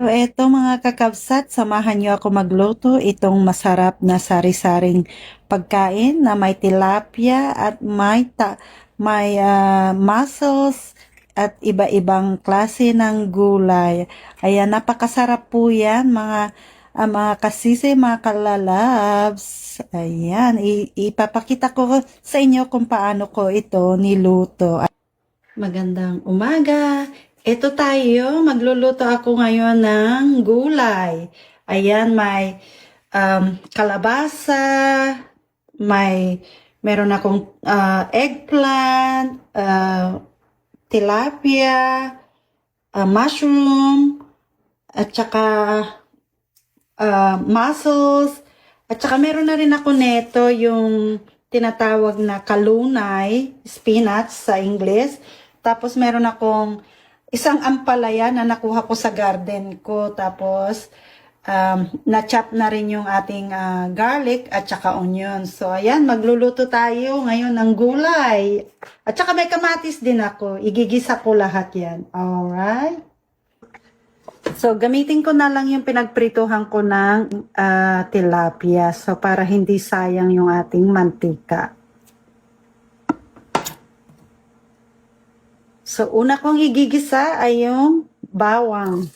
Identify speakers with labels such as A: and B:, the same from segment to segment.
A: So eto mga kakabsat, samahan niyo ako magluto itong masarap na sari-saring pagkain na may tilapia at may mussels at iba-ibang klase ng gulay. Ayan, napakasarap po yan mga kasisi, mga kalalabs. Ayan, ipapakita ko sa inyo kung paano ko ito niluto. Magandang umaga. Ito tayo, magluluto ako ngayon ng gulay. Ayan, may kalabasa, meron akong eggplant, tilapia, mushroom, at saka mussels, at saka meron na rin ako neto yung tinatawag na kalunay, spinach sa English. Tapos meron akong isang ampalaya na nakuha ko sa garden ko. Tapos na-chop na rin yung ating garlic at saka onion. So ayan, magluluto tayo ngayon ng gulay. At saka may kamatis din ako. Igigisa ko lahat yan. Alright? So gamitin ko na lang yung pinagprituhan ko ng tilapia. So para hindi sayang yung ating mantika. So, una kong igigisa ay yung bawang.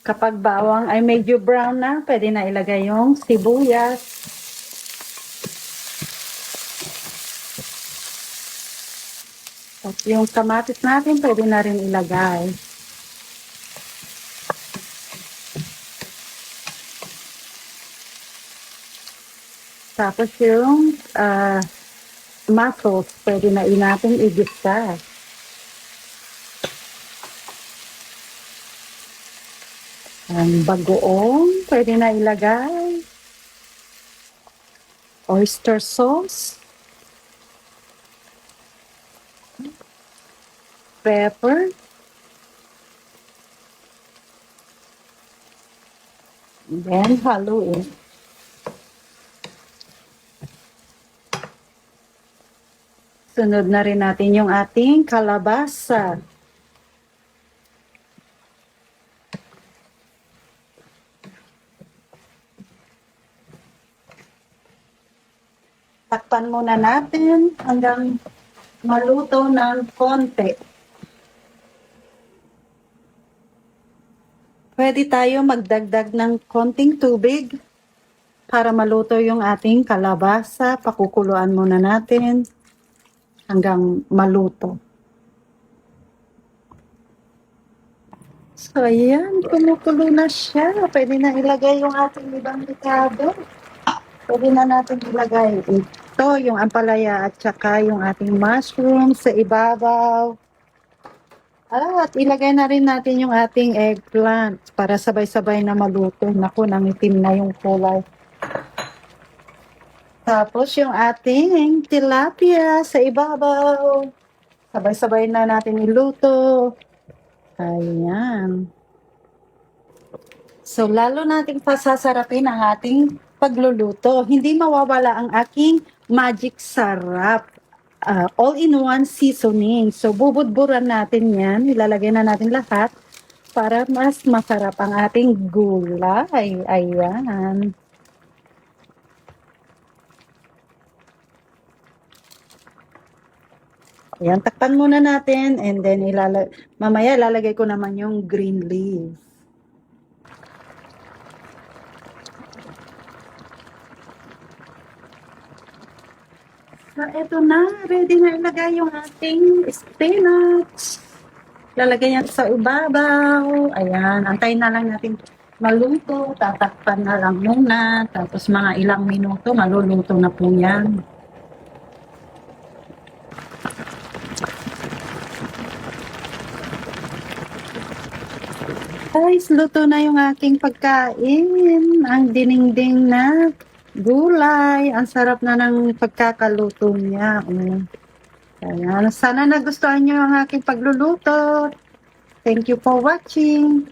A: Kapag bawang ay medyo brown na, pwede na ilagay yung sibuyas. At yung kamatis natin, pwede na rin ilagay. Tapos yung mussels, pwede na natin igisa. Ang bagoong, pwede na ilagay. Oyster sauce. Pepper. Then, haluin. Sunod na rin natin yung ating kalabasa. Takpan muna natin hanggang maluto ng konti. Pwede tayo magdagdag ng konting tubig para maluto yung ating kalabasa. Pakukuluan muna natin hanggang maluto. So, ayan, kumukulo na siya. Pwede na ilagay yung ating ibang likado. Pwede na natin ilagay ito, yung ampalaya at saka yung ating mushroom sa ibabaw. At ilagay na rin natin yung ating eggplant para sabay-sabay na maluto. Naku, nangitim na yung kulay. Tapos yung ating tilapia sa ibabaw. Sabay-sabay na natin iluto. Ayan. So, lalo nating pasasarapin ang ating pagluluto. Hindi mawawala ang aking magic sarap. All-in-one seasoning. So, bubudburan natin yan. Ilalagay na natin lahat para mas masarap ang ating gulay. Ayan. Ayan, takpan muna natin and then mamaya ilalagay ko naman yung green leaf. So, eto na. Ready na ilagay yung ating spinach. Lalagay yan sa ibabaw. Ayan, antayin na lang natin maluto. Tatakpan na lang muna. Tapos mga ilang minuto, maluluto na po yan. Guys, luto na yung aking pagkain. Ang dinengdeng na gulay. Ang sarap na ng pagkakaluto niya. Ayan. Sana nagustuhan niyo ang aking pagluluto. Thank you for watching.